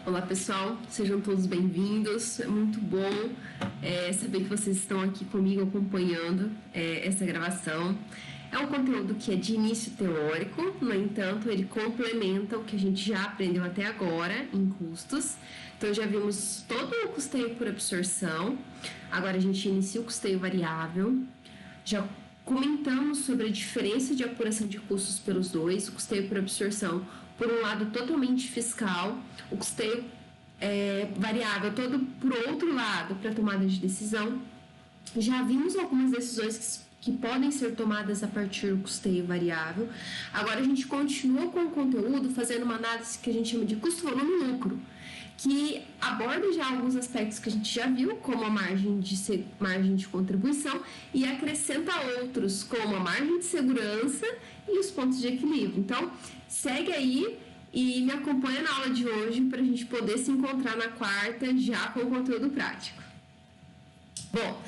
Olá pessoal, sejam todos bem-vindos. É muito bom saber que vocês estão aqui comigo acompanhando essa gravação. É um conteúdo que é de início teórico, no entanto, ele complementa o que a gente já aprendeu até agora em custos. Então, já vimos todo o custeio por absorção, agora a gente inicia o custeio variável. Já comentamos sobre a diferença de apuração de custos pelos dois, o custeio por absorção, por um lado, totalmente fiscal, o custeio variável todo por outro lado, para tomada de decisão. Já vimos algumas decisões que podem ser tomadas a partir do custeio variável. Agora a gente continua com o conteúdo fazendo uma análise que a gente chama de custo, volume e lucro, que aborda já alguns aspectos que a gente já viu, como a margem de contribuição, e acrescenta outros, como a margem de segurança e os pontos de equilíbrio. Então, segue aí e me acompanha na aula de hoje para a gente poder se encontrar na quarta já com o conteúdo prático. Bom,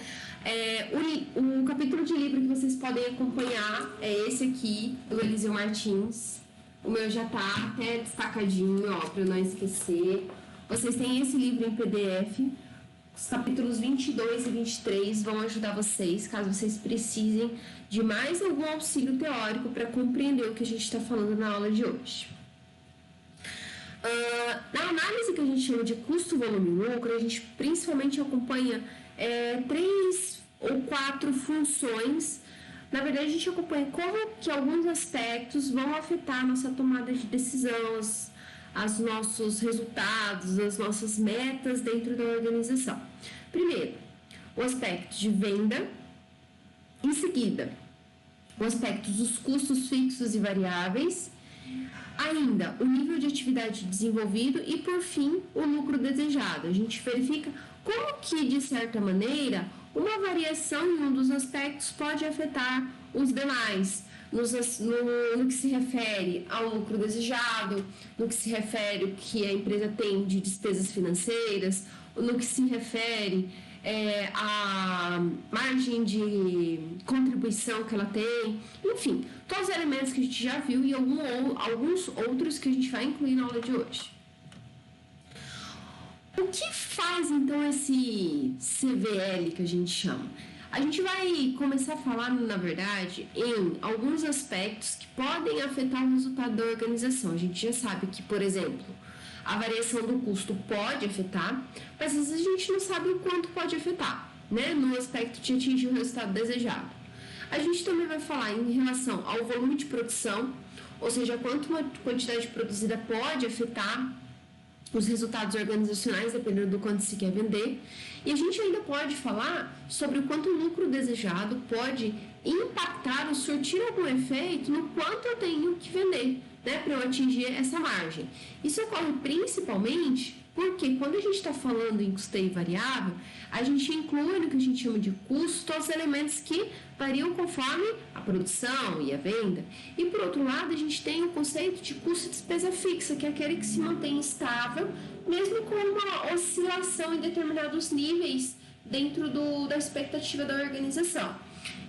o capítulo de livro que vocês podem acompanhar é esse aqui, do Eliseu Martins. O meu já tá até destacadinho, ó, para eu não esquecer. Vocês têm esse livro em PDF. Os capítulos 22 e 23 vão ajudar vocês, caso vocês precisem de mais algum auxílio teórico para compreender o que a gente está falando na aula de hoje. Na análise que a gente chama de custo, volume e lucro, a gente principalmente acompanha 3 ou 4 funções. Na verdade, a gente acompanha como que alguns aspectos vão afetar a nossa tomada de decisão, os nossos resultados, as nossas metas dentro da organização. Primeiro, o aspecto de venda. Em seguida, o aspecto dos custos fixos e variáveis. Ainda, o nível de atividade desenvolvido e, por fim, o lucro desejado. A gente verifica como que, de certa maneira, uma variação em um dos aspectos pode afetar os demais, no que se refere ao lucro desejado, no que se refere ao que a empresa tem de despesas financeiras, no que se refere à margem de contribuição que ela tem, enfim, todos os elementos que a gente já viu e alguns outros que a gente vai incluir na aula de hoje. O que faz então esse CVL que a gente chama? A gente vai começar a falar, na verdade, em alguns aspectos que podem afetar o resultado da organização. A gente já sabe que, por exemplo, a variação do custo pode afetar, mas às vezes a gente não sabe o quanto pode afetar, né, no aspecto de atingir o resultado desejado. A gente também vai falar em relação ao volume de produção, ou seja, quanto uma quantidade produzida pode afetar os resultados organizacionais, dependendo do quanto se quer vender. E a gente ainda pode falar sobre o quanto o lucro desejado pode impactar ou surtir algum efeito no quanto eu tenho que vender, né, para eu atingir essa margem. Isso ocorre principalmente porque quando a gente está falando em custeio variável, a gente inclui no que a gente chama de custo todos os elementos que variam conforme a produção e a venda. E por outro lado, a gente tem o conceito de custo de despesa fixa, que é aquele que se mantém estável, mesmo com uma oscilação em determinados níveis dentro da expectativa da organização.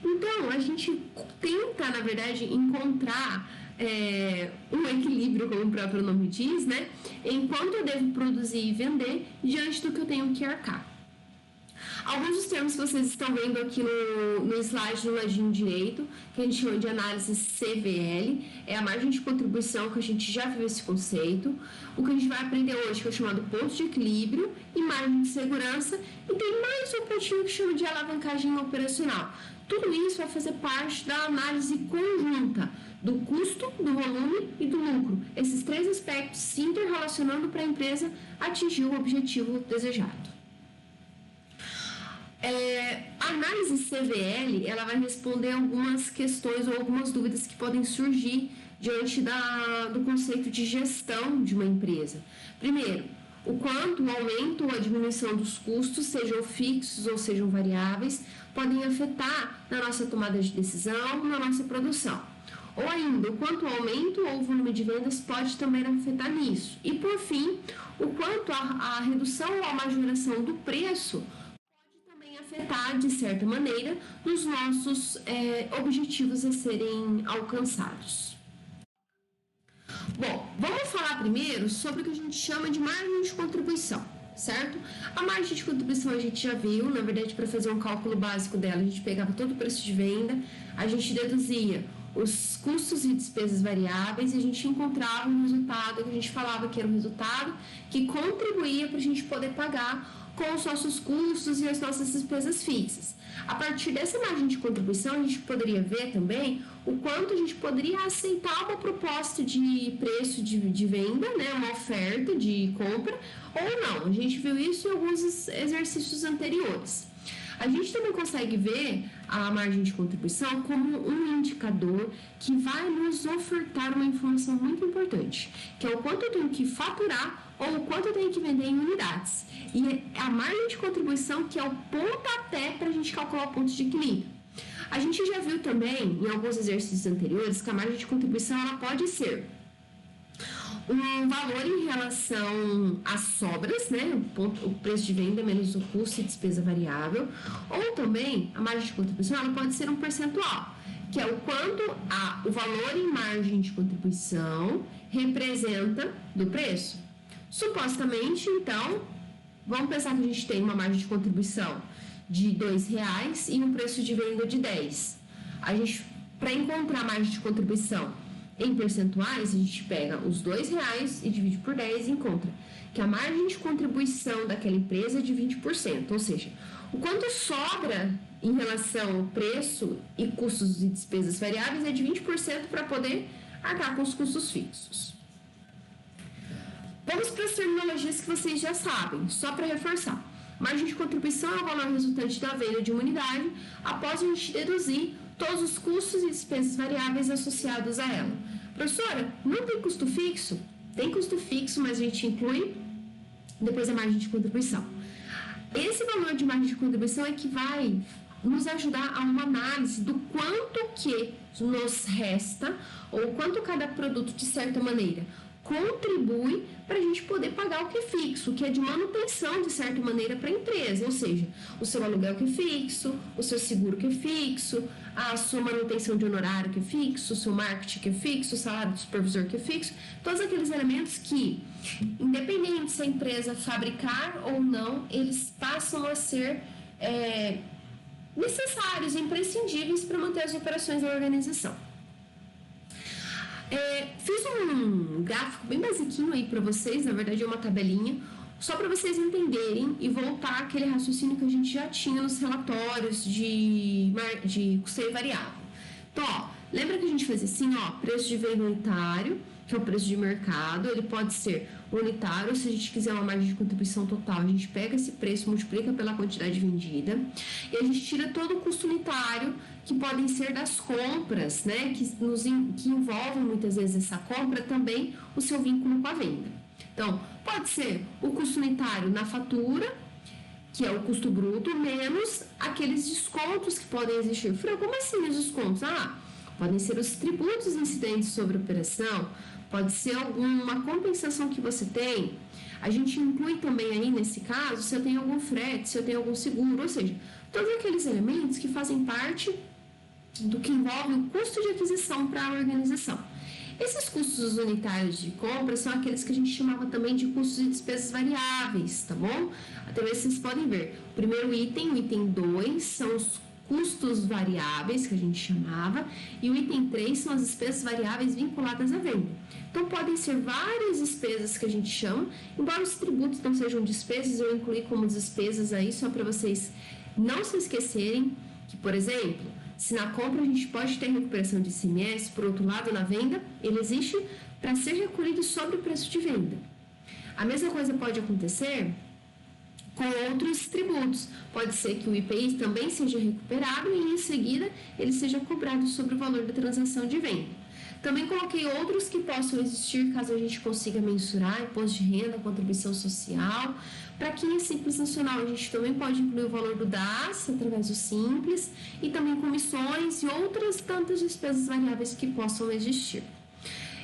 Então, a gente tenta, na verdade, encontrar um equilíbrio, como o próprio nome diz, né? Enquanto eu devo produzir e vender, diante do que eu tenho que arcar. Alguns dos termos que vocês estão vendo aqui no slide do ladinho direito, que a gente chama de análise CVL, é a margem de contribuição, que a gente já viu esse conceito. O que a gente vai aprender hoje, que é chamado ponto de equilíbrio e margem de segurança, e tem mais um pontinho que chama de alavancagem operacional. Tudo isso vai fazer parte da análise conjunta do custo, do volume e do lucro. Esses 3 aspectos se interrelacionando para a empresa atingir o objetivo desejado. A análise CVL, ela vai responder algumas questões ou algumas dúvidas que podem surgir diante do conceito de gestão de uma empresa. Primeiro, o quanto o aumento ou a diminuição dos custos, sejam fixos ou sejam variáveis, podem afetar na nossa tomada de decisão, na nossa produção. Ou ainda, o quanto o aumento ou o volume de vendas pode também afetar nisso. E, por fim, o quanto a redução ou a majoração do preço também afetar, de certa maneira, nos nossos objetivos a serem alcançados. Bom, vamos falar primeiro sobre o que a gente chama de margem de contribuição, certo? A margem de contribuição a gente já viu, na verdade, para fazer um cálculo básico dela, a gente pegava todo o preço de venda, a gente deduzia os custos e despesas variáveis e a gente encontrava um resultado que a gente falava que era um resultado que contribuía para a gente poder pagar com os nossos custos e as nossas despesas fixas. A partir dessa margem de contribuição, a gente poderia ver também o quanto a gente poderia aceitar uma proposta de preço de venda, né, uma oferta de compra, ou não. A gente viu isso em alguns exercícios anteriores. A gente também consegue ver a margem de contribuição como um indicador que vai nos ofertar uma informação muito importante, que é o quanto eu tenho que faturar ou o quanto eu tenho que vender em unidades. E é a margem de contribuição que é o pontapé para a gente calcular o ponto de equilíbrio. A gente já viu também, em alguns exercícios anteriores, que a margem de contribuição ela pode ser um valor em relação às sobras, né? O preço de venda menos o custo e despesa variável, ou também a margem de contribuição ela pode ser um percentual, que é o quanto o valor em margem de contribuição representa do preço. Supostamente, então, vamos pensar que a gente tem uma margem de contribuição de R$2 e um preço de venda de 10. A gente, para encontrar a margem de contribuição em percentuais, a gente pega os R$2 e divide por 10 e encontra que a margem de contribuição daquela empresa é de 20%, ou seja, o quanto sobra em relação ao preço e custos e despesas variáveis é de 20% para poder arcar com os custos fixos. Vamos para as terminologias que vocês já sabem, só para reforçar. Margem de contribuição é o valor resultante da venda de uma unidade após a gente deduzir todos os custos e despesas variáveis associados a ela. Professora, não tem custo fixo? Tem custo fixo, mas a gente inclui depois a margem de contribuição. Esse valor de margem de contribuição é que vai nos ajudar a uma análise do quanto que nos resta ou quanto cada produto, de certa maneira, contribui para a gente poder pagar o que é fixo, o que é de manutenção, de certa maneira, para a empresa, ou seja, o seu aluguel que é fixo, o seu seguro que é fixo, a sua manutenção de honorário que é fixo, o seu marketing que é fixo, o salário do supervisor que é fixo, todos aqueles elementos que, independente se a empresa fabricar ou não, eles passam a ser necessários, imprescindíveis para manter as operações da organização. Fiz um gráfico bem basiquinho aí para vocês, na verdade é uma tabelinha, só para vocês entenderem e voltar àquele raciocínio que a gente já tinha nos relatórios de custeio variável. Então, ó, lembra que a gente fez assim, ó, preço de venda unitário, que é o preço de mercado, ele pode ser unitário, se a gente quiser uma margem de contribuição total, a gente pega esse preço, multiplica pela quantidade vendida, e a gente tira todo o custo unitário, que podem ser das compras, né, que envolvem muitas vezes essa compra, também o seu vínculo com a venda. Então, pode ser o custo unitário na fatura, que é o custo bruto, menos aqueles descontos que podem existir. Fran, como assim os descontos? Podem ser os tributos incidentes sobre a operação, pode ser alguma compensação que você tem. A gente inclui também aí, nesse caso, se eu tenho algum frete, se eu tenho algum seguro, ou seja, todos aqueles elementos que fazem parte do que envolve o custo de aquisição para a organização. Esses custos unitários de compra são aqueles que a gente chamava também de custos e despesas variáveis, tá bom? Até vocês podem ver. O primeiro item, o item 2, são os custos variáveis, que a gente chamava, e o item 3 são as despesas variáveis vinculadas à venda. Então, podem ser várias despesas que a gente chama, embora os tributos não sejam despesas, eu incluí como despesas aí, só para vocês não se esquecerem que, por exemplo, se na compra a gente pode ter recuperação de ICMS, por outro lado, na venda, ele existe para ser recolhido sobre o preço de venda. A mesma coisa pode acontecer com outros tributos. Pode ser que o IPI também seja recuperado e, em seguida, ele seja cobrado sobre o valor da transação de venda. Também coloquei outros que possam existir caso a gente consiga mensurar: imposto de renda, contribuição social. Para quem é Simples Nacional, a gente também pode incluir o valor do DAS através do Simples e também comissões e outras tantas despesas variáveis que possam existir.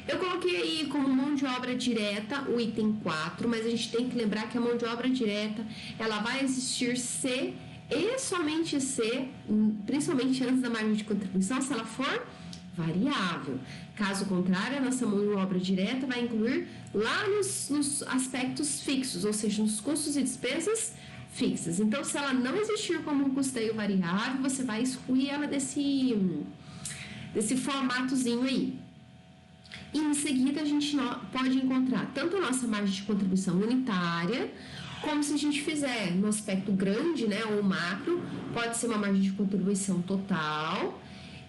Eu coloquei aí como mão de obra direta o item 4, mas a gente tem que lembrar que a mão de obra direta ela vai existir se e somente se, principalmente antes da margem de contribuição, se ela for variável. Caso contrário, a nossa mão de obra direta vai incluir lá nos aspectos fixos, ou seja, nos custos e despesas fixas. Então, se ela não existir como um custeio variável, você vai excluir ela desse formatozinho aí. E em seguida, a gente pode encontrar tanto a nossa margem de contribuição unitária, como se a gente fizer no aspecto grande, né, ou macro, pode ser uma margem de contribuição total.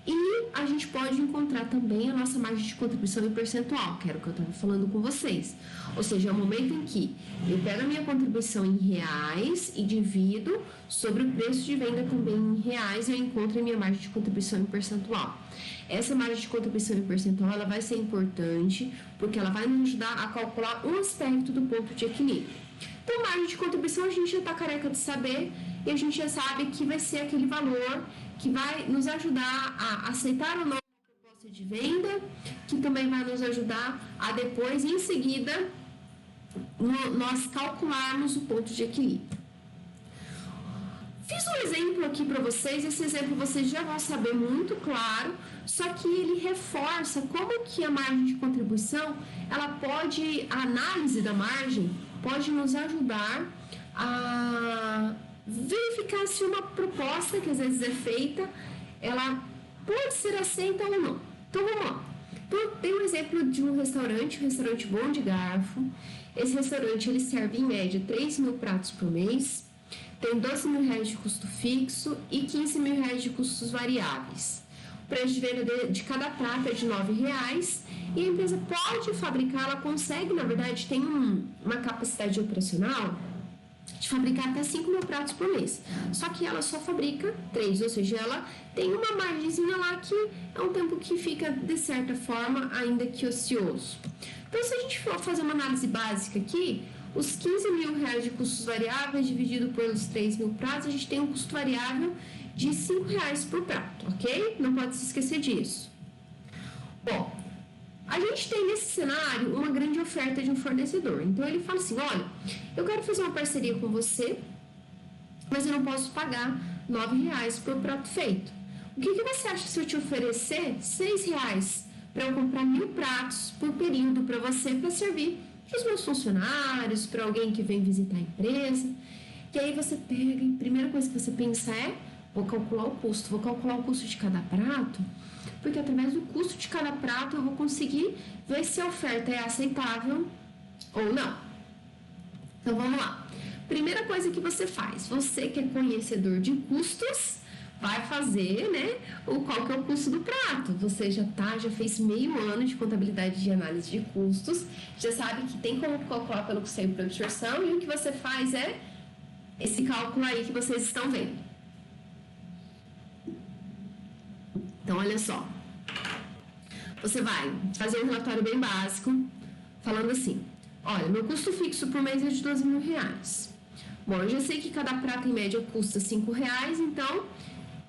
E a gente pode encontrar também a nossa margem de contribuição em percentual, que era o que eu estava falando com vocês. Ou seja, é o momento em que eu pego a minha contribuição em reais e divido sobre o preço de venda também em reais e eu encontro a minha margem de contribuição em percentual. Essa margem de contribuição em percentual ela vai ser importante porque ela vai nos ajudar a calcular um aspecto do ponto de equilíbrio. Então, margem de contribuição a gente já está careca de saber e a gente já sabe que vai ser aquele valor que vai nos ajudar a aceitar ou não a proposta de venda, que também vai nos ajudar a depois, em seguida, nós calcularmos o ponto de equilíbrio. Fiz um exemplo aqui para vocês, esse exemplo vocês já vão saber muito claro, só que ele reforça como que a margem de contribuição, a análise da margem pode nos ajudar a verificar se uma proposta que às vezes é feita, ela pode ser aceita ou não. Então vamos lá. Então, tem um exemplo de um restaurante, o restaurante Bom de Garfo. Esse restaurante ele serve em média 3 mil pratos por mês, tem 12 mil reais de custo fixo e 15 mil reais de custos variáveis. O preço de venda de cada prato é de R$9 e a empresa pode fabricar, ela consegue, na verdade, tem uma capacidade operacional de fabricar até 5 mil pratos por mês. Só que ela só fabrica 3, ou seja, ela tem uma margenzinha lá que é um tempo que fica, de certa forma, ainda que ocioso. Então, se a gente for fazer uma análise básica aqui, os 15 mil reais de custos variáveis dividido pelos 3 mil pratos, a gente tem um custo variável de R$5 por prato, ok? Não pode se esquecer disso. Bom, a gente tem nesse cenário uma grande oferta de um fornecedor. Então ele fala assim, olha, eu quero fazer uma parceria com você, mas eu não posso pagar R$9 por prato feito. O que você acha se eu te oferecer R$6 para eu comprar 1000 pratos por período para você, para servir para os meus funcionários, para alguém que vem visitar a empresa? E aí você pega, a primeira coisa que você pensa é, vou calcular o custo de cada prato, porque através do custo de cada prato eu vou conseguir ver se a oferta é aceitável ou não. Então vamos lá. Primeira coisa que você faz, você que é conhecedor de custos, vai fazer, né, qual que é o custo do prato. Você já fez meio ano de contabilidade de análise de custos, já sabe que tem como calcular pelo custeio por absorção e o que você faz é esse cálculo aí que vocês estão vendo. Então, olha só, você vai fazer um relatório bem básico, falando assim, olha, meu custo fixo por mês é de 12 mil reais. Bom, eu já sei que cada prato em média custa R$5, então,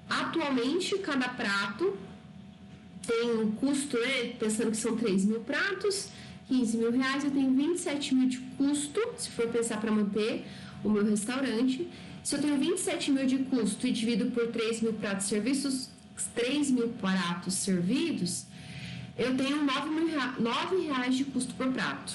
atualmente, cada prato tem um custo, né, pensando que são 3 mil pratos, 15 mil reais, eu tenho 27 mil de custo, se for pensar para manter o meu restaurante. Se eu tenho 27 mil de custo e divido por 3 mil pratos serviços, 3 mil pratos servidos, eu tenho R$9 de custo por prato.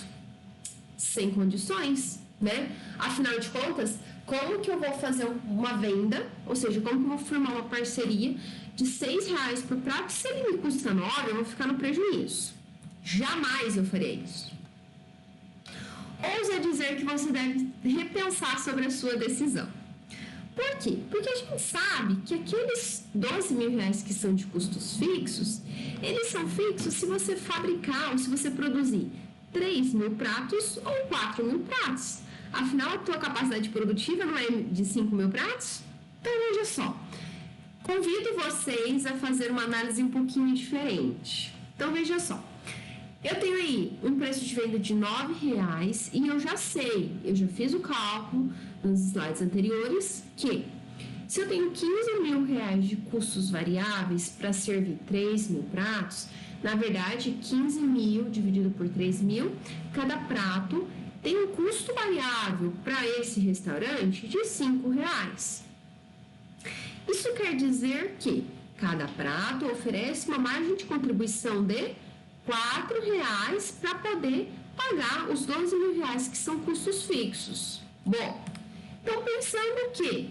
Sem condições, né? Afinal de contas, como que eu vou fazer uma venda, ou seja, como que eu vou firmar uma parceria de R$6 por prato, se ele me custa 9, eu vou ficar no prejuízo. Jamais eu farei isso. Ousa dizer que você deve repensar sobre a sua decisão. Por quê? Porque a gente sabe que aqueles 12 mil reais que são de custos fixos, eles são fixos se você fabricar ou se você produzir 3 mil pratos ou 4 mil pratos. Afinal, a tua capacidade produtiva não é de 5 mil pratos? Então, veja só. Convido vocês a fazer uma análise um pouquinho diferente. Então, veja só. Eu tenho aí um preço de venda de R$9 e eu já sei, eu já fiz o cálculo nos slides anteriores, que se eu tenho 15 mil reais de custos variáveis para servir 3 mil pratos, na verdade, 15 mil dividido por 3 mil, cada prato tem um custo variável para esse restaurante de R$5. Isso quer dizer que Cada prato oferece uma margem de contribuição de R$ 4,00 para poder pagar os R$ 12.000 que são custos fixos. Bom, então pensando que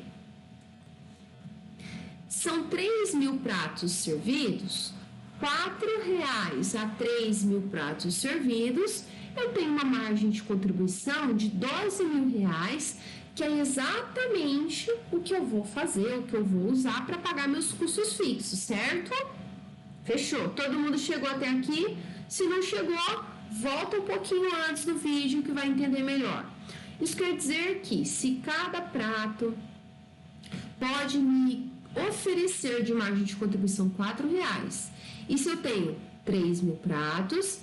são 3.000 pratos servidos, R$ 4,00 a 3.000 pratos servidos, eu tenho uma margem de contribuição de R$ 12.000, que é exatamente o que eu vou fazer, o que eu vou usar para pagar meus custos fixos, certo? Fechou? Todo mundo chegou até aqui? Se não chegou, volta um pouquinho antes do vídeo que vai entender melhor. Isso quer dizer que se cada prato pode me oferecer de margem de contribuição R$ 4,00, e se eu tenho 3.000 pratos,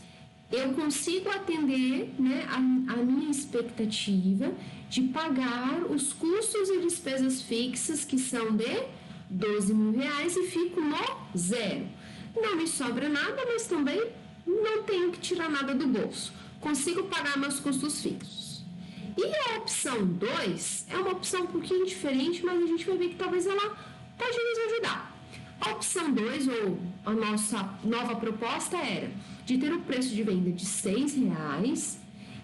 eu consigo atender, né, a minha expectativa de pagar os custos e despesas fixas, que são de R$ 12.000, e fico no zero. Não me sobra nada, mas também não tenho que tirar nada do bolso. Consigo pagar meus custos fixos. E a opção 2 é uma opção um pouquinho diferente, mas a gente vai ver que talvez ela pode nos ajudar. A opção 2, ou a nossa nova proposta, era de ter o preço de venda de R$ 6,00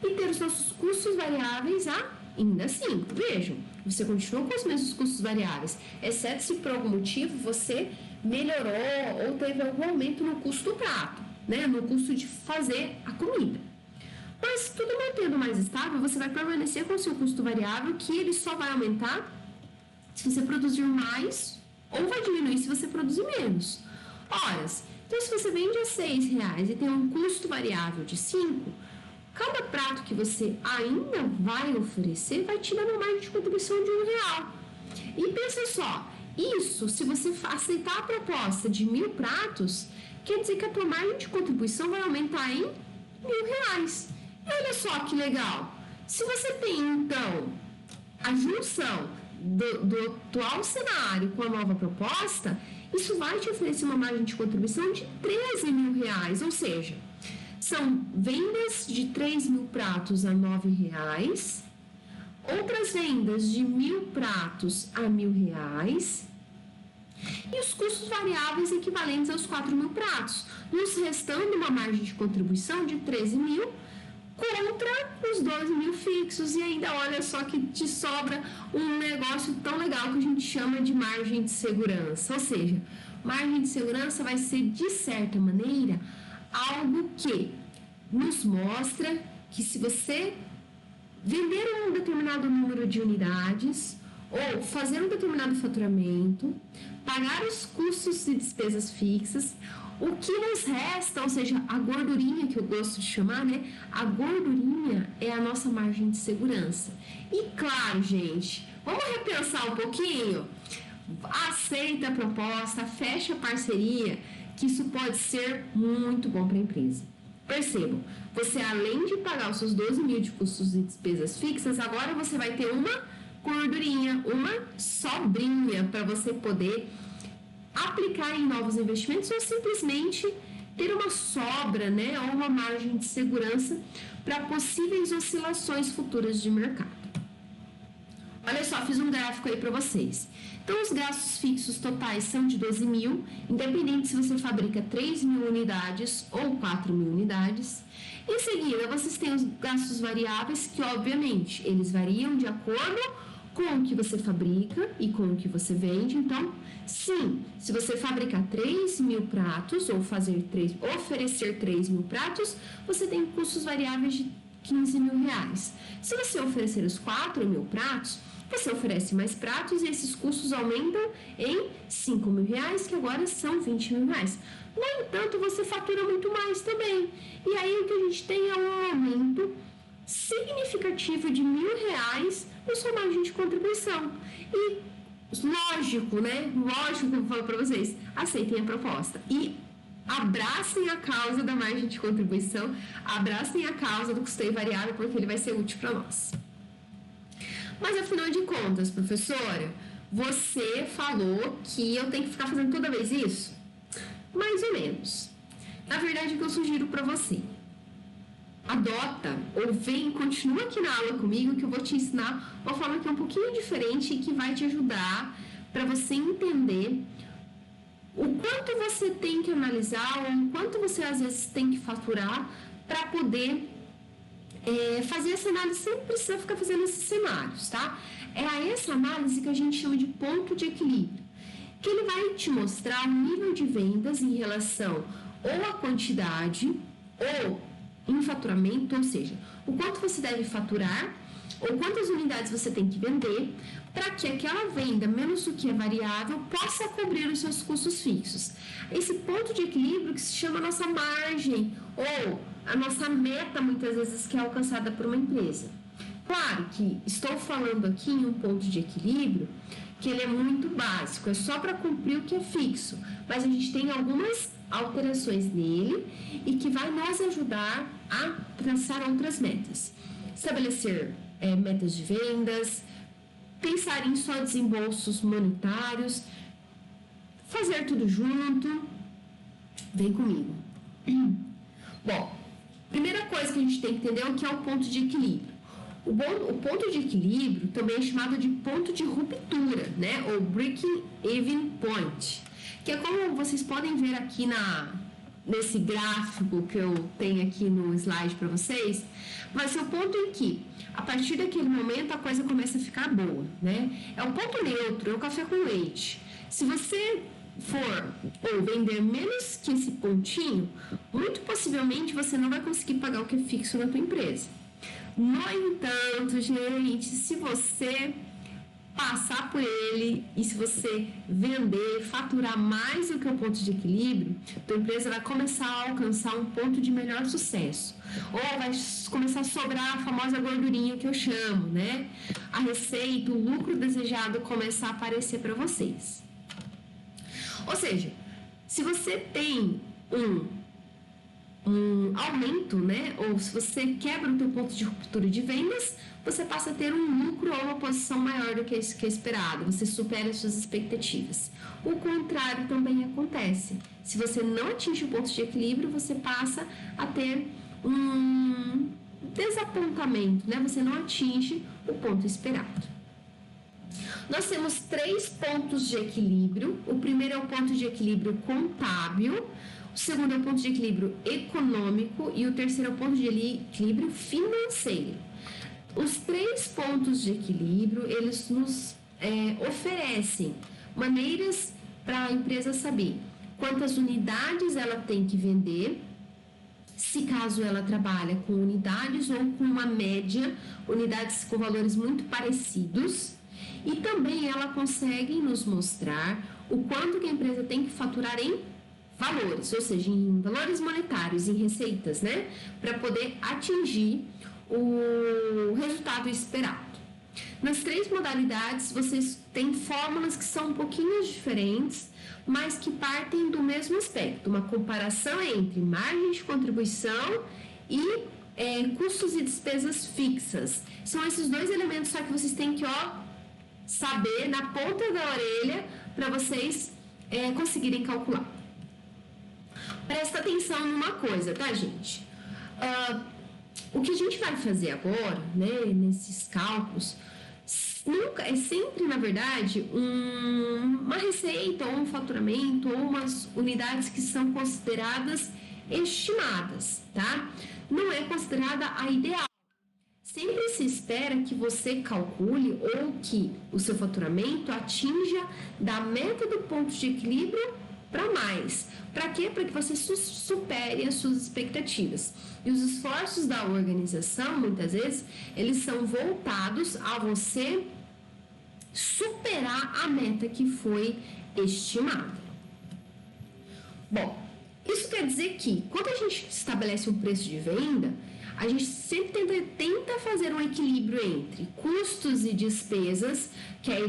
e ter os nossos custos variáveis ainda assim. Vejam, você continua com os mesmos custos variáveis, exceto se por algum motivo você melhorou ou teve algum aumento no custo do prato, né? No custo de fazer a comida. Mas tudo mantendo mais estável, você vai permanecer com o seu custo variável, que ele só vai aumentar se você produzir mais, ou vai diminuir se você produzir menos. Ora, então se você vende a R$ 6,00 e tem um custo variável de 5, cada prato que você ainda vai oferecer vai te dar uma margem de contribuição de R$ 1,00. E pensa só, isso, se você aceitar a proposta de 1.000 pratos, quer dizer que a tua margem de contribuição vai aumentar em R$ 1.000. E olha só que legal. Se você tem, então, a junção do atual cenário com a nova proposta, isso vai te oferecer uma margem de contribuição de R$ 13.000, ou seja, são vendas de 3.000 pratos a R$ 9,00, outras vendas de 1.000 pratos a R$ 1.000 e os custos variáveis equivalentes aos 4.000 pratos, nos restando uma margem de contribuição de 13.000 contra os 12.000 fixos. E ainda olha só que te sobra um negócio tão legal que a gente chama de margem de segurança. Ou seja, margem de segurança vai ser, de certa maneira, algo que nos mostra que se você vender um determinado número de unidades ou fazer um determinado faturamento, pagar os custos e despesas fixas, o que nos resta, ou seja, a gordurinha que eu gosto de chamar, né? A gordurinha é a nossa margem de segurança. E claro, gente, vamos repensar um pouquinho? Aceita a proposta, fecha a parceria, que isso pode ser muito bom para a empresa. Percebam, você além de pagar os seus 12.000 de custos e despesas fixas, agora você vai ter uma gordurinha, uma sobrinha para você poder aplicar em novos investimentos ou simplesmente ter uma sobra, né, ou uma margem de segurança para possíveis oscilações futuras de mercado. Olha só, fiz um gráfico aí para vocês. Então, os gastos fixos totais são de 12.000, independente se você fabrica 3.000 unidades ou 4.000 unidades. Em seguida, vocês têm os gastos variáveis, que obviamente eles variam de acordo com o que você fabrica e com o que você vende. Então, sim, se você fabricar 3.000 pratos ou oferecer 3.000 pratos, você tem custos variáveis de R$ 15.000. Se você oferecer os 4.000 pratos, você oferece mais pratos e esses custos aumentam em R$ 5.000, que agora são R$ 20.000. No entanto, você fatura muito mais também. E aí o que a gente tem é um aumento significativo de R$ 1.000 na sua margem de contribuição. E lógico, né? Lógico que eu falo para vocês, aceitem a proposta e abracem a causa da margem de contribuição, abracem a causa do custeio variável, porque ele vai ser útil para nós. Mas afinal de contas, professora, você falou que eu tenho que ficar fazendo toda vez isso? Mais ou menos. Na verdade, o que eu sugiro para você, adota ou continua aqui na aula comigo, que eu vou te ensinar uma forma que é um pouquinho diferente e que vai te ajudar para você entender o quanto você tem que analisar ou o quanto você às vezes tem que faturar para poder fazer essa análise sem precisar ficar fazendo esses cenários, tá? É a essa análise que a gente chama de ponto de equilíbrio, que ele vai te mostrar o nível de vendas em relação ou à quantidade ou em faturamento, ou seja, o quanto você deve faturar ou quantas unidades você tem que vender para que aquela venda, menos o que é variável, possa cobrir os seus custos fixos. Esse ponto de equilíbrio que se chama nossa margem ou a nossa meta, muitas vezes, que é alcançada por uma empresa. Claro que estou falando aqui em um ponto de equilíbrio que ele é muito básico, é só para cumprir o que é fixo, mas a gente tem algumas alterações nele e que vai nos ajudar a traçar outras metas. Estabelecer metas de vendas, pensar em só desembolsos monetários, fazer tudo junto. Vem comigo. Bom, primeira coisa que a gente tem que entender é o que é o ponto de equilíbrio. O ponto de equilíbrio também é chamado de ponto de ruptura, né? Ou breaking even point, que é como vocês podem ver aqui nesse gráfico que eu tenho aqui no slide para vocês, vai ser o ponto em que, a partir daquele momento, a coisa começa a ficar boa, né? É o ponto neutro, é o café com leite. Se você for ou vender menos que esse pontinho, muito possivelmente você não vai conseguir pagar o que é fixo na tua empresa. No entanto, gente, se você passar por ele e se você vender, faturar mais do que o ponto de equilíbrio, tua empresa vai começar a alcançar um ponto de melhor sucesso. Ou vai começar a sobrar a famosa gordurinha que eu chamo, né? A receita, o lucro desejado começar a aparecer para vocês. Ou seja, se você tem um aumento, né? Ou se você quebra o teu ponto de ruptura de vendas, você passa a ter um lucro ou uma posição maior do que é esperado, você supera as suas expectativas. O contrário também acontece. Se você não atinge o ponto de equilíbrio, você passa a ter um desapontamento, né? Você não atinge o ponto esperado. Nós temos 3 pontos de equilíbrio. O primeiro é o ponto de equilíbrio contábil, o segundo é o ponto de equilíbrio econômico e o terceiro é o ponto de equilíbrio financeiro. Os 3 pontos de equilíbrio, eles nos oferecem maneiras para a empresa saber quantas unidades ela tem que vender, se caso ela trabalha com unidades ou com uma média, unidades com valores muito parecidos, e também ela consegue nos mostrar o quanto que a empresa tem que faturar em valores, ou seja, em valores monetários, em receitas, né, para poder atingir o resultado esperado. Nas 3 modalidades, vocês têm fórmulas que são um pouquinho diferentes, mas que partem do mesmo aspecto, uma comparação entre margem de contribuição e custos e despesas fixas. São esses 2 elementos só que vocês têm que saber na ponta da orelha para vocês conseguirem calcular. Presta atenção numa coisa, tá, gente? O que a gente vai fazer agora, né, nesses cálculos, é sempre, na verdade, uma receita ou um faturamento ou umas unidades que são consideradas estimadas, tá? Não é considerada a ideal. Sempre se espera que você calcule ou que o seu faturamento atinja da meta do ponto de equilíbrio para mais. Para quê? Para que você supere as suas expectativas. E os esforços da organização, muitas vezes, eles são voltados a você superar a meta que foi estimada. Bom, isso quer dizer que, quando a gente estabelece um preço de venda, a gente sempre tenta fazer um equilíbrio entre custos e despesas, que é a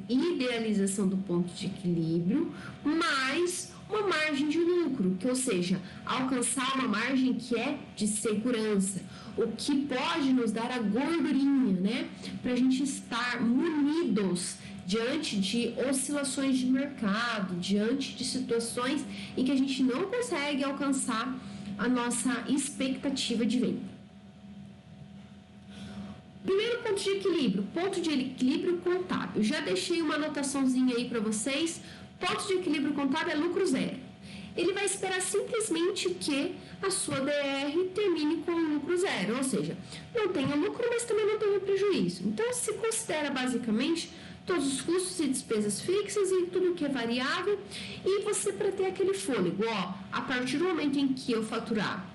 idealização do ponto de equilíbrio, mais uma margem de lucro, que, ou seja, alcançar uma margem que é de segurança, o que pode nos dar a gordurinha, né, para a gente estar munidos diante de oscilações de mercado, diante de situações em que a gente não consegue alcançar a nossa expectativa de venda. Primeiro ponto de equilíbrio contábil. Já deixei uma anotaçãozinha aí para vocês Ponto de equilíbrio contábil é lucro zero. Ele vai esperar simplesmente que a sua DR termine com lucro zero, ou seja, não tenha lucro, mas também não tenha prejuízo. Então, se considera basicamente todos os custos e despesas fixas e tudo que é variável, e você para ter aquele fôlego, a partir do momento em que eu faturar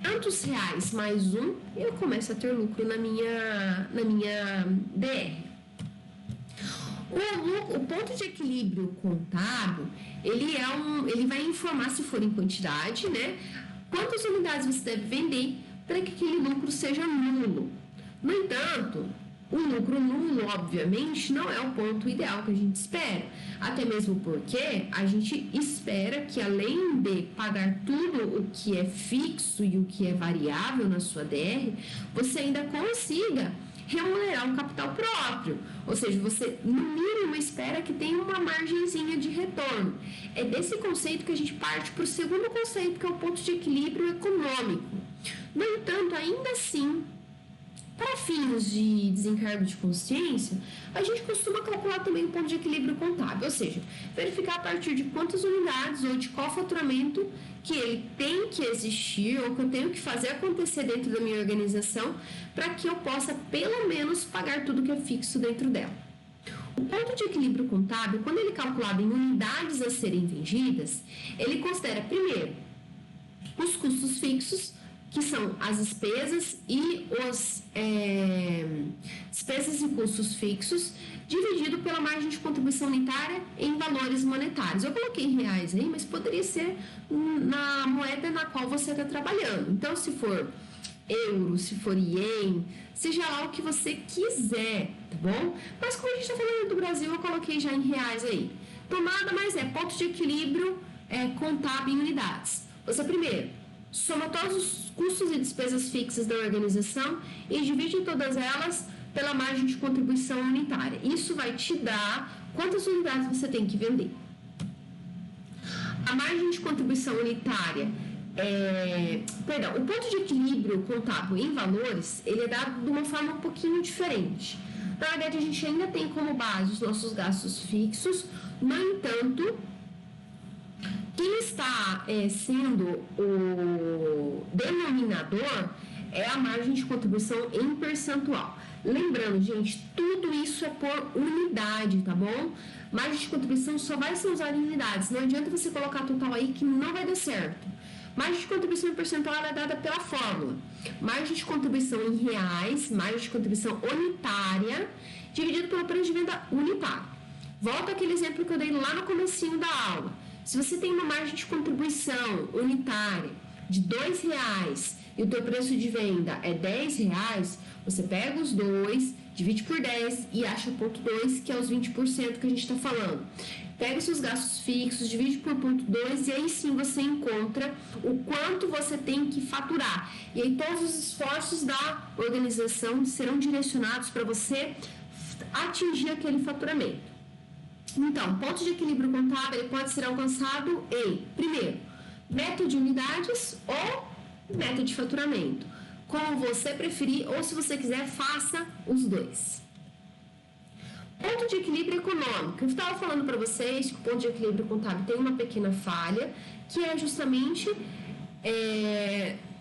tantos reais mais um, eu começo a ter lucro na minha DR. O ponto de equilíbrio contábil, ele vai informar, se for em quantidade, né, quantas unidades você deve vender para que aquele lucro seja nulo. No entanto, o lucro nulo, obviamente, não é o ponto ideal que a gente espera, até mesmo porque a gente espera que, além de pagar tudo o que é fixo e o que é variável na sua DR, você ainda consiga remunerar um capital próprio, ou seja, você no mínimo espera que tenha uma margenzinha de retorno. É desse conceito que a gente parte para o segundo conceito, que é o ponto de equilíbrio econômico. No entanto, ainda assim, para fins de desencargo de consciência, a gente costuma calcular também o ponto de equilíbrio contábil, ou seja, verificar a partir de quantas unidades ou de qual faturamento que ele tem que existir ou que eu tenho que fazer acontecer dentro da minha organização para que eu possa, pelo menos, pagar tudo que é fixo dentro dela. O ponto de equilíbrio contábil, quando ele é calculado em unidades a serem vendidas, ele considera, primeiro, os custos fixos, que são as despesas e despesas e custos fixos, dividido pela margem de contribuição unitária em valores monetários. Eu coloquei em reais aí, mas poderia ser na moeda na qual você está trabalhando. Então, se for euro, se for ien, seja lá o que você quiser, tá bom? Mas como a gente está falando do Brasil, eu coloquei já em reais aí. Então, nada mais é ponto de equilíbrio contábil em unidades. Você primeiro soma todos os custos e despesas fixas da organização e divide todas elas pela margem de contribuição unitária. Isso vai te dar quantas unidades você tem que vender. A margem de contribuição unitária, o ponto de equilíbrio contábil em valores, ele é dado de uma forma um pouquinho diferente. Na verdade, a gente ainda tem como base os nossos gastos fixos, no entanto, quem está sendo o denominador é a margem de contribuição em percentual. Lembrando, gente, tudo isso é por unidade, tá bom? Margem de contribuição só vai ser usada em unidades. Não adianta você colocar total aí que não vai dar certo. Margem de contribuição em percentual é dada pela fórmula. Margem de contribuição em reais, margem de contribuição unitária, dividido pelo preço de venda unitário. Volta aquele exemplo que eu dei lá no comecinho da aula. Se você tem uma margem de contribuição unitária de R$2 e o teu preço de venda é R$10, você pega os dois, divide por 10 e acha ponto 2, que é os 20% que a gente está falando. Pega os seus gastos fixos, divide por ponto 2 e aí sim você encontra o quanto você tem que faturar. E aí todos os esforços da organização serão direcionados para você atingir aquele faturamento. Então, ponto de equilíbrio contábil ele pode ser alcançado em, primeiro, meta de unidades ou meta de faturamento. Como você preferir, ou se você quiser, faça os dois. Ponto de equilíbrio econômico. Eu estava falando para vocês que o ponto de equilíbrio contábil tem uma pequena falha, que é justamente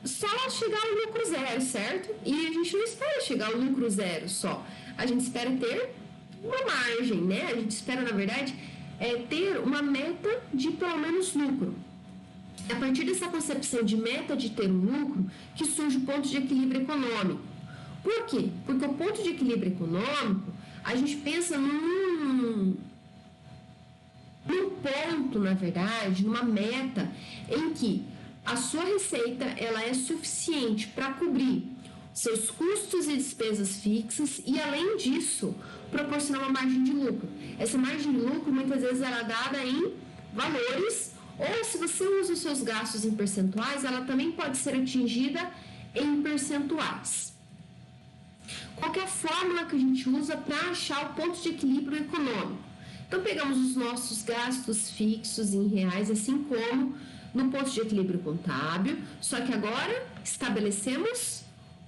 só chegar ao lucro zero, certo? E a gente não espera chegar ao lucro zero só. A gente espera ter uma margem, né? A gente espera, na verdade, ter uma meta de pelo menos lucro. É a partir dessa concepção de meta de ter um lucro que surge o ponto de equilíbrio econômico. Por quê? Porque o ponto de equilíbrio econômico, a gente pensa num ponto, na verdade, numa meta em que a sua receita ela é suficiente para cobrir seus custos e despesas fixas e, além disso, proporcionar uma margem de lucro. Essa margem de lucro, muitas vezes, ela é dada em valores, ou se você usa os seus gastos em percentuais, ela também pode ser atingida em percentuais. Qual que é a fórmula que a gente usa para achar o ponto de equilíbrio econômico? Então, pegamos os nossos gastos fixos em reais, assim como no ponto de equilíbrio contábil, só que agora estabelecemos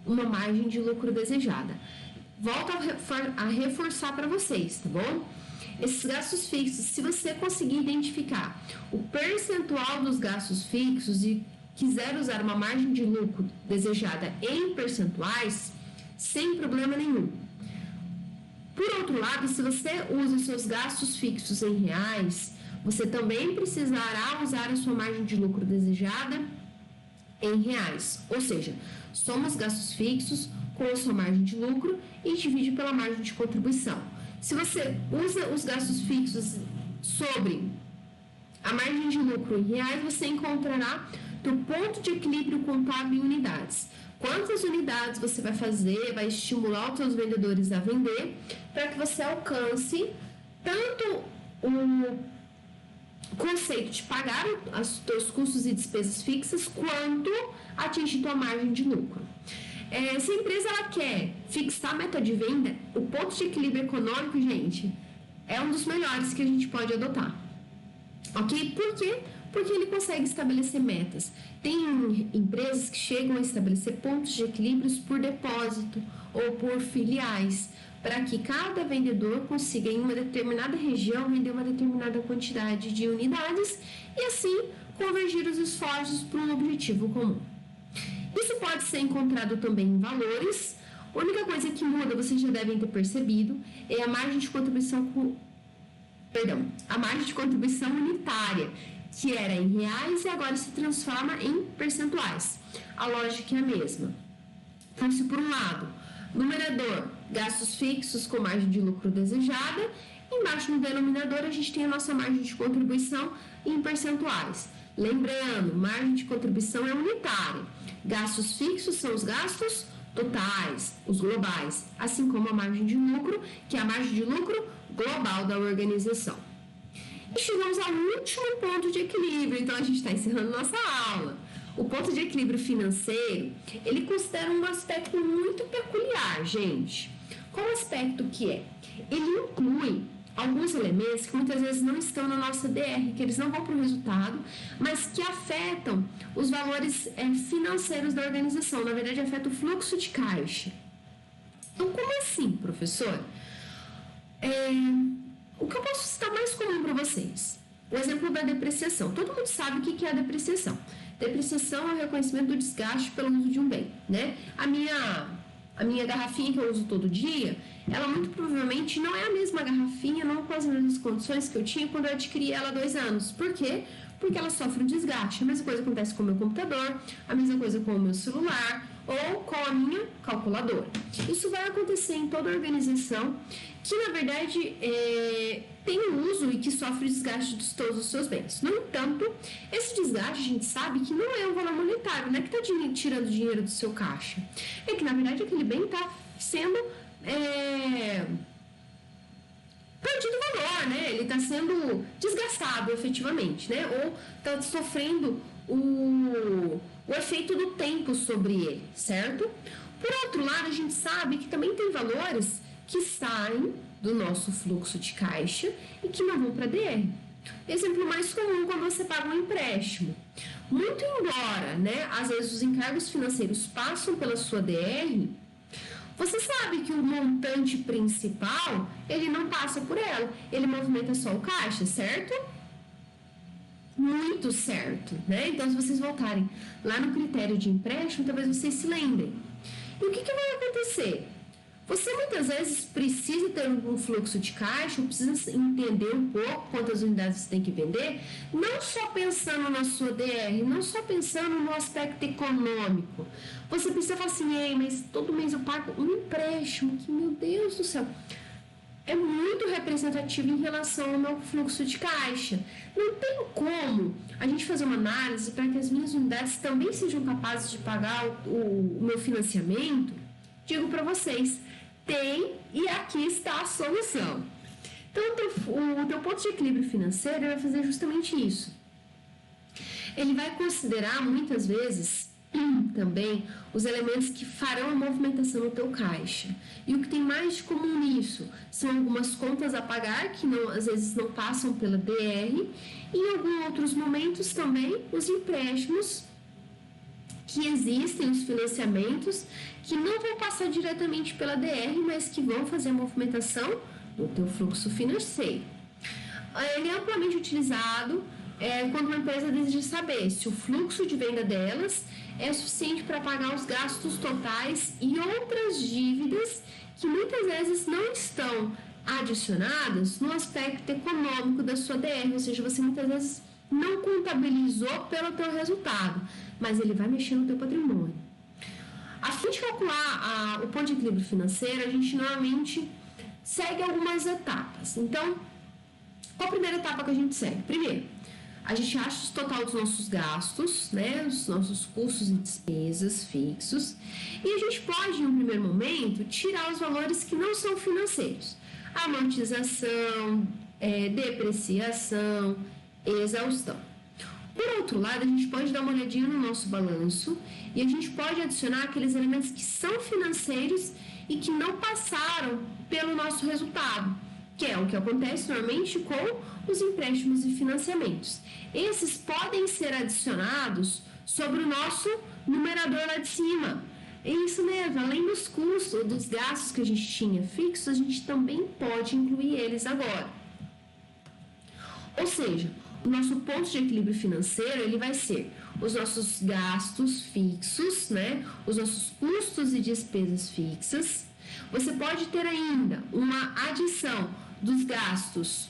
uma margem de lucro desejada. Volto a reforçar para vocês, tá bom? Esses gastos fixos, se você conseguir identificar o percentual dos gastos fixos e quiser usar uma margem de lucro desejada em percentuais, sem problema nenhum. Por outro lado, se você usa os seus gastos fixos em reais, você também precisará usar a sua margem de lucro desejada em reais. Ou seja, soma os gastos fixos com a sua margem de lucro e divide pela margem de contribuição. Se você usa os gastos fixos sobre a margem de lucro em reais, você encontrará o ponto de equilíbrio contábil em unidades. Quantas unidades você vai fazer, vai estimular os seus vendedores a vender, para que você alcance tanto o conceito de pagar os seus custos e despesas fixas, quanto atingir tua margem de lucro. Se a empresa ela quer fixar a meta de venda, o ponto de equilíbrio econômico, gente, é um dos melhores que a gente pode adotar. Ok? Por quê? Porque ele consegue estabelecer metas. Tem empresas que chegam a estabelecer pontos de equilíbrios por depósito ou por filiais, para que cada vendedor consiga em uma determinada região vender uma determinada quantidade de unidades e assim convergir os esforços para um objetivo comum. Isso pode ser encontrado também em valores. A única coisa que muda, vocês já devem ter percebido, é a margem de contribuição unitária, que era em reais e agora se transforma em percentuais. A lógica é a mesma. Então, se por um lado, numerador, gastos fixos com margem de lucro desejada, embaixo no denominador a gente tem a nossa margem de contribuição em percentuais. Lembrando, margem de contribuição é unitária. Gastos fixos são os gastos totais, os globais, assim como a margem de lucro, que é a margem de lucro global da organização. E chegamos ao último ponto de equilíbrio, então a gente está encerrando nossa aula. O ponto de equilíbrio financeiro, ele considera um aspecto muito peculiar, gente. Qual aspecto que é? Ele inclui alguns elementos que muitas vezes não estão na nossa DR, que eles não vão para o resultado, mas que afetam os valores financeiros da organização, na verdade afeta o fluxo de caixa. Então, como assim, professor? O que eu posso citar mais comum para vocês? O exemplo da depreciação. Todo mundo sabe o que é a depreciação. Depreciação é o reconhecimento do desgaste pelo uso de um bem, né? A minha garrafinha que eu uso todo dia, ela muito provavelmente não é a mesma garrafinha, não com as mesmas condições que eu tinha quando eu adquiri ela há 2 anos. Por quê? Porque ela sofre um desgaste. A mesma coisa acontece com o meu computador, a mesma coisa com o meu celular ou com a minha calculadora. Isso vai acontecer em toda organização que, na verdade, tem um uso e que sofre desgaste de todos os seus bens. No entanto, esse desgaste a gente sabe que não é um valor monetário, não é que está tirando dinheiro do seu caixa. É que, na verdade, aquele bem está sendo perdido valor, né? Ele está sendo desgastado efetivamente, né? Ou está sofrendo o efeito do tempo sobre ele, certo? Por outro lado, a gente sabe que também tem valores que saem do nosso fluxo de caixa e que não vão para a DR. Exemplo mais comum, quando você paga um empréstimo. Muito embora, né, às vezes os encargos financeiros passam pela sua DR, você sabe que o montante principal, ele não passa por ela, ele movimenta só o caixa, certo? Muito certo, né? Então, se vocês voltarem lá no critério de empréstimo, talvez vocês se lembrem. E o que vai acontecer? Você muitas vezes precisa ter um fluxo de caixa, precisa entender um pouco quantas unidades você tem que vender, não só pensando na sua DR, não só pensando no aspecto econômico. Você precisa falar assim, ei, mas todo mês eu pago um empréstimo, que meu Deus do céu, é muito representativo em relação ao meu fluxo de caixa. Não tem como a gente fazer uma análise para que as minhas unidades também sejam capazes de pagar o meu financiamento. Digo para vocês, tem, e aqui está a solução. Então, o teu ponto de equilíbrio financeiro vai fazer justamente isso. Ele vai considerar, muitas vezes, também os elementos que farão a movimentação no teu caixa. E o que tem mais de comum nisso são algumas contas a pagar que às vezes não passam pela DR, e em alguns outros momentos também os empréstimos que existem, os financiamentos que não vão passar diretamente pela DR, mas que vão fazer a movimentação no teu fluxo financeiro. Ele é amplamente utilizado quando uma empresa deseja saber se o fluxo de venda delas é suficiente para pagar os gastos totais e outras dívidas que muitas vezes não estão adicionadas no aspecto econômico da sua DR, ou seja, você muitas vezes não contabilizou pelo teu resultado, mas ele vai mexer no teu patrimônio. A fim de calcular o ponto de equilíbrio financeiro, a gente normalmente segue algumas etapas. Então, qual a primeira etapa que a gente segue? Primeiro, a gente acha o total dos nossos gastos, né, os nossos custos e despesas fixos, e a gente pode, em um primeiro momento, tirar os valores que não são financeiros. Amortização, depreciação, exaustão. Por outro lado, a gente pode dar uma olhadinha no nosso balanço e a gente pode adicionar aqueles elementos que são financeiros e que não passaram pelo nosso resultado, que é o que acontece normalmente com os empréstimos e financiamentos. Esses podem ser adicionados sobre o nosso numerador lá de cima. É isso mesmo, além dos custos, dos gastos que a gente tinha fixos, a gente também pode incluir eles agora. Ou seja, o nosso ponto de equilíbrio financeiro, ele vai ser os nossos gastos fixos, né? Os nossos custos e despesas fixas. Você pode ter ainda uma adição dos gastos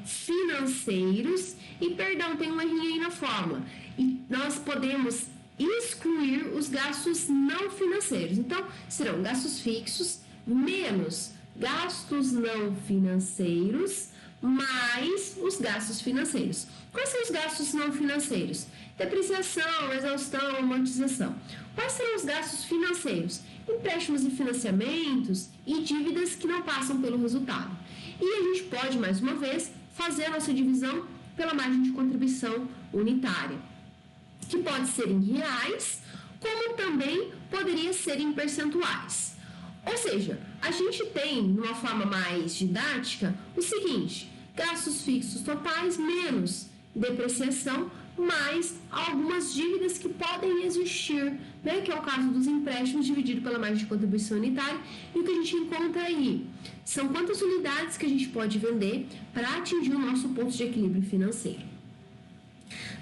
financeiros e, tem um errinho aí na fórmula. E nós podemos excluir os gastos não financeiros. Então, serão gastos fixos menos gastos não financeiros mais os gastos financeiros. Quais são os gastos não financeiros? Depreciação, exaustão, amortização. Quais serão os gastos financeiros? Empréstimos e financiamentos e dívidas que não passam pelo resultado. E a gente pode, mais uma vez, fazer a nossa divisão pela margem de contribuição unitária, que pode ser em reais, como também poderia ser em percentuais. Ou seja, a gente tem, de uma forma mais didática, o seguinte: gastos fixos totais menos depreciação, mais algumas dívidas que podem existir, né, que é o caso dos empréstimos dividido pela margem de contribuição unitária. E o que a gente encontra aí são quantas unidades que a gente pode vender para atingir o nosso ponto de equilíbrio financeiro.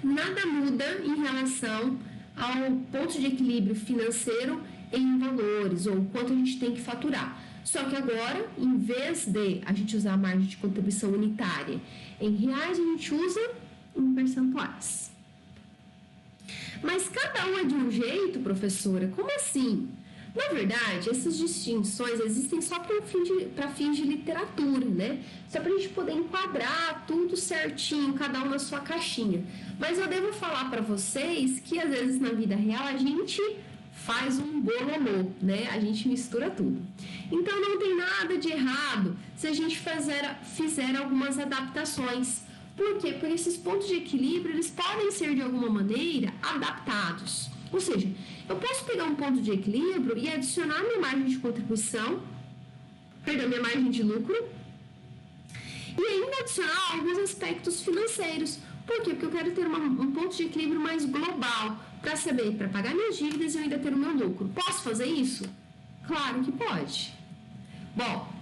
Nada muda em relação ao ponto de equilíbrio financeiro em valores, ou quanto a gente tem que faturar. Só que agora, em vez de a gente usar a margem de contribuição unitária em reais, a gente usa em percentuais. Mas cada um é de um jeito, professora? Como assim? Na verdade, essas distinções existem só para fins de literatura, né? Só para a gente poder enquadrar tudo certinho, cada um na sua caixinha. Mas eu devo falar para vocês que, às vezes, na vida real, a gente faz um bololô, né? A gente mistura tudo. Então, não tem nada de errado se a gente fizer algumas adaptações. Por quê? Porque esses pontos de equilíbrio, eles podem ser, de alguma maneira, adaptados. Ou seja, eu posso pegar um ponto de equilíbrio e adicionar minha margem de contribuição, minha margem de lucro, e ainda adicionar alguns aspectos financeiros. Por quê? Porque eu quero ter um ponto de equilíbrio mais global, para pagar minhas dívidas e eu ainda ter o meu lucro. Posso fazer isso? Claro que pode. Bom,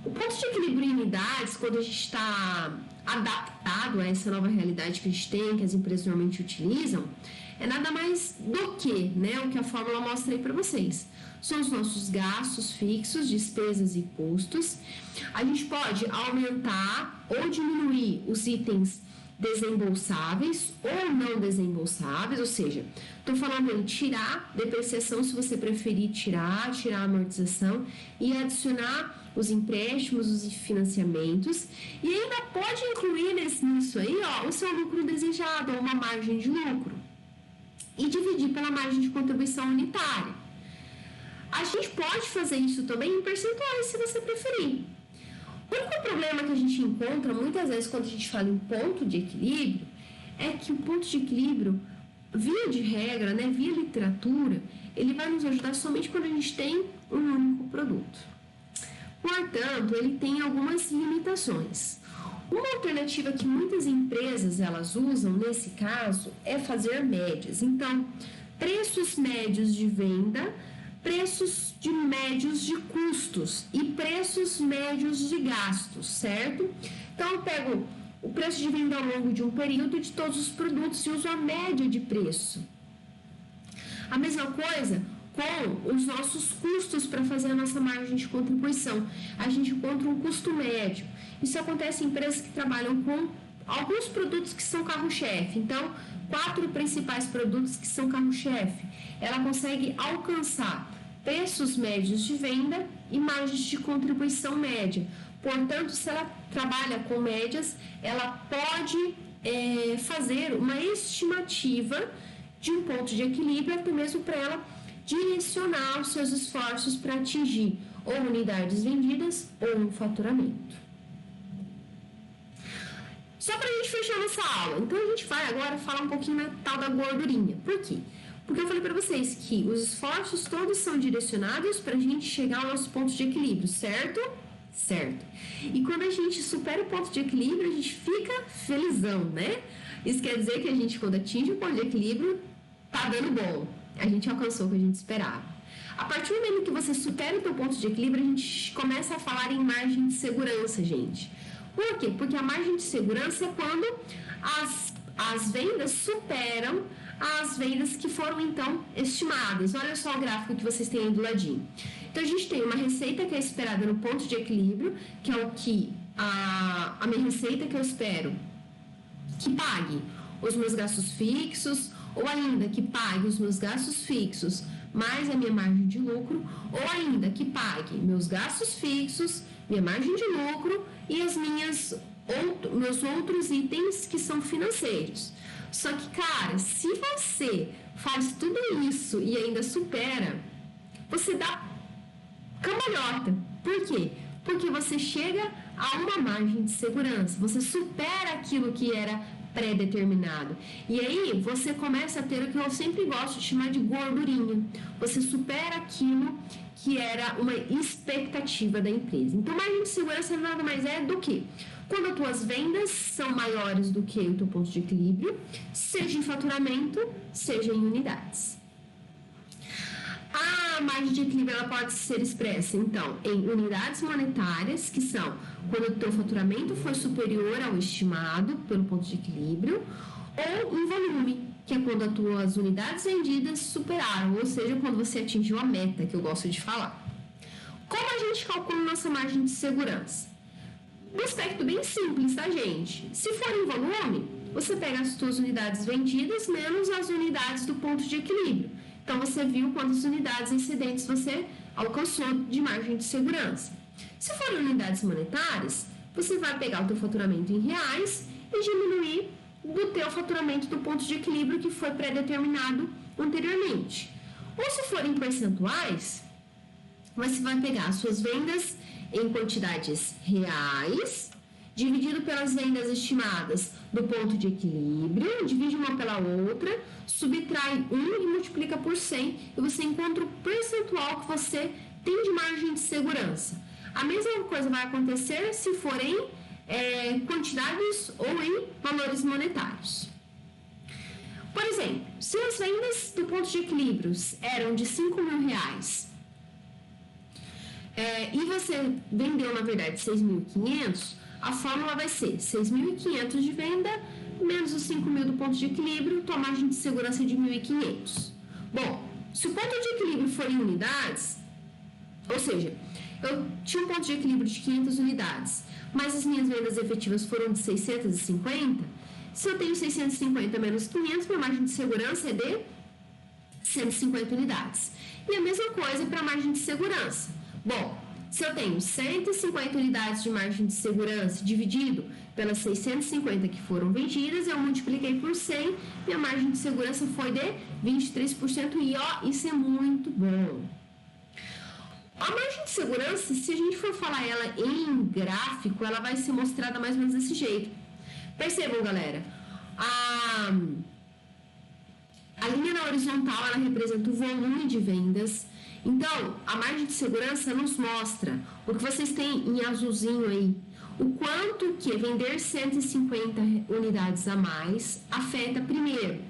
o ponto de equilíbrio em unidades, quando a gente está adaptado a essa nova realidade que a gente tem, que as empresas normalmente utilizam, é nada mais do que, né, o que a fórmula mostra aí para vocês. São os nossos gastos fixos, despesas e custos. A gente pode aumentar ou diminuir os itens desembolsáveis ou não desembolsáveis, ou seja, estou falando em tirar depreciação, se você preferir tirar a amortização e adicionar os empréstimos, os financiamentos, e ainda pode incluir nisso aí, o seu lucro desejado, ou uma margem de lucro, e dividir pela margem de contribuição unitária. A gente pode fazer isso também em percentuais, se você preferir. O único problema que a gente encontra muitas vezes quando a gente fala em ponto de equilíbrio é que o ponto de equilíbrio, via de regra, né, via literatura, ele vai nos ajudar somente quando a gente tem um único produto. Portanto, ele tem algumas limitações. Uma alternativa que muitas empresas elas usam nesse caso é fazer médias. Então, preços médios de venda preços de médios de custos e preços médios de gastos, certo? Então, eu pego o preço de venda ao longo de um período de todos os produtos e uso a média de preço. A mesma coisa com os nossos custos para fazer a nossa margem de contribuição. A gente encontra um custo médio. Isso acontece em empresas que trabalham com alguns produtos que são carro-chefe. Então, 4 principais produtos que são carro-chefe. Ela consegue alcançar preços médios de venda e margens de contribuição média. Portanto, se ela trabalha com médias, ela pode fazer uma estimativa de um ponto de equilíbrio, até mesmo para ela direcionar os seus esforços para atingir ou unidades vendidas ou um faturamento. Só para a gente fechar nossa aula, então a gente vai agora falar um pouquinho na tal da gordurinha. Por quê? Porque eu falei para vocês que os esforços todos são direcionados para a gente chegar ao nosso ponto de equilíbrio, certo? Certo. E quando a gente supera o ponto de equilíbrio, a gente fica felizão, né? Isso quer dizer que a gente, quando atinge o ponto de equilíbrio, tá dando bom. A gente alcançou o que a gente esperava. A partir do momento que você supera o teu ponto de equilíbrio, a gente começa a falar em margem de segurança, gente. Por quê? Porque a margem de segurança é quando as vendas superam as vendas que foram, então, estimadas. Olha só o gráfico que vocês têm aí do ladinho. Então, a gente tem uma receita que é esperada no ponto de equilíbrio, que é o que a minha receita que eu espero que pague os meus gastos fixos, ou ainda que pague os meus gastos fixos mais a minha margem de lucro, ou ainda que pague meus gastos fixos, minha margem de lucro e meus outros itens que são financeiros. Só que, cara, se você faz tudo isso e ainda supera, você dá cambalhota. Por quê? Porque você chega a uma margem de segurança, você supera aquilo que era pré-determinado. E aí você começa a ter o que eu sempre gosto de chamar de gordurinha. Você supera aquilo que era uma expectativa da empresa. Então, margem de segurança nada mais é do que quando as tuas vendas são maiores do que o teu ponto de equilíbrio, seja em faturamento, seja em unidades. A margem de equilíbrio ela pode ser expressa, então, em unidades monetárias, que são quando o teu faturamento foi superior ao estimado pelo ponto de equilíbrio, ou em volume, que é quando as tuas unidades vendidas superaram, ou seja, quando você atingiu a meta, que eu gosto de falar. Como a gente calcula nossa margem de segurança? Um aspecto bem simples, tá, gente? Se for em volume, você pega as tuas unidades vendidas menos as unidades do ponto de equilíbrio. Então, você viu quantas unidades excedentes você alcançou de margem de segurança. Se for unidades monetárias, você vai pegar o teu faturamento em reais e diminuir do teu faturamento do ponto de equilíbrio que foi pré-determinado anteriormente. Ou se for em percentuais, você vai pegar as suas vendas em quantidades reais, dividido pelas vendas estimadas do ponto de equilíbrio, divide uma pela outra, subtrai 1 e multiplica por 100 e você encontra o percentual que você tem de margem de segurança. A mesma coisa vai acontecer se forem quantidades ou em valores monetários. Por exemplo, se as vendas do ponto de equilíbrio eram de R$5.000 e você vendeu, na verdade, 6.500, a fórmula vai ser 6.500 de venda menos os 5.000 do ponto de equilíbrio, tua margem de segurança é de 1.500. Bom, se o ponto de equilíbrio for em unidades, ou seja, eu tinha um ponto de equilíbrio de 500 unidades, mas as minhas vendas efetivas foram de 650, se eu tenho 650 menos 500, minha margem de segurança é de 150 unidades. E a mesma coisa para a margem de segurança. Bom, se eu tenho 150 unidades de margem de segurança dividido pelas 650 que foram vendidas, eu multipliquei por 100, minha margem de segurança foi de 23% e isso é muito bom. A margem de segurança, se a gente for falar ela em gráfico, ela vai ser mostrada mais ou menos desse jeito. Percebam, galera, a linha na horizontal, ela representa o volume de vendas. Então, a margem de segurança nos mostra o que vocês têm em azulzinho aí, o quanto que vender 150 unidades a mais afeta, primeiro,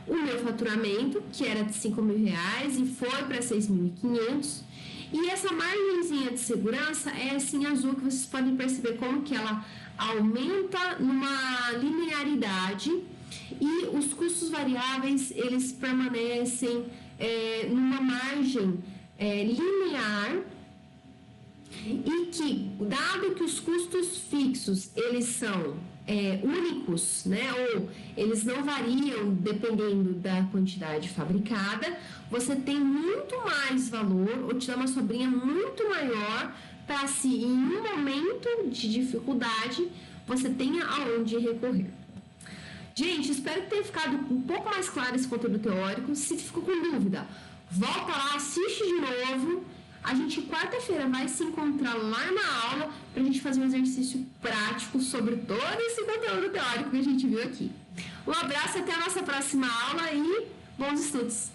o meu faturamento, que era de R$5.000 e foi para 6.500. E essa margenzinha de segurança é assim azul, que vocês podem perceber como que ela aumenta numa linearidade e os custos variáveis eles permanecem numa margem linear, e que, dado que os custos fixos eles são únicos, né, ou eles não variam dependendo da quantidade fabricada, você tem muito mais valor, ou te dá uma sobrinha muito maior para se em um momento de dificuldade você tenha aonde recorrer. Gente, espero que tenha ficado um pouco mais claro esse conteúdo teórico. Se ficou com dúvida, volta lá, assiste de novo. A gente quarta-feira vai se encontrar lá na aula para a gente fazer um exercício prático sobre todo esse conteúdo teórico que a gente viu aqui. Um abraço, até a nossa próxima aula e bons estudos!